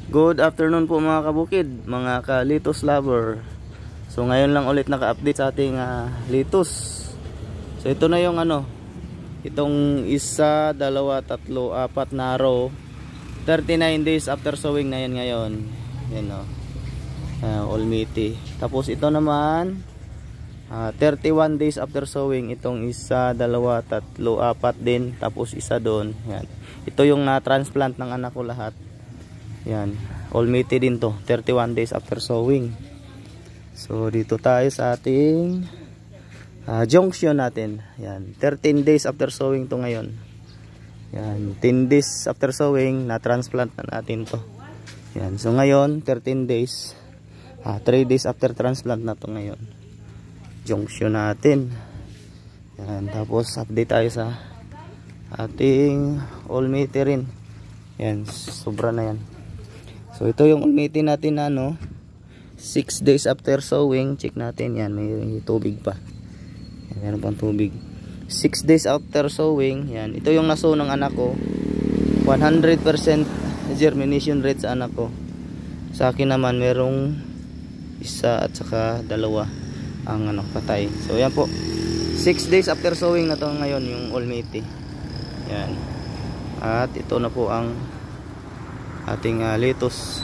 Good afternoon po mga kabukid, mga ka-litos lover. So ngayon lang ulit naka-update sa ating litos. So ito na yung itong isa, dalawa, tatlo, apat na row. 39 days after sowing na yan ngayon. Yan o. All meaty. Tapos ito naman 31 days after sowing. Itong isa, dalawa, tatlo, apat din. Tapos isa doon. Yan. Ito yung na-transplant ng anak ko lahat. Yan, all meaty din to, 31 days after sowing. So dito tayo sa ating junction natin. Yan, 13 days after sowing to ngayon. Yan, 10 days after sowing, na-transplant na natin to. Yan, so ngayon 13 days, 3 days after transplant na to ngayon. Junction natin. Yan, tapos update tayo sa ating all meaty rin. Yan, sobra na yan. So ito yung all-meaty natin na 6 days after sowing. Check natin yan, may tubig pa. Yan, meron pang tubig. 6 days after sowing. Yan, ito yung nasow ng anak ko. 100% germination rate sa anak ko. Sa akin naman merong isa at saka dalawa ang patay. So yan po, 6 days after sowing na to ngayon yung all-meaty. Yan. At ito na po ang ating litos.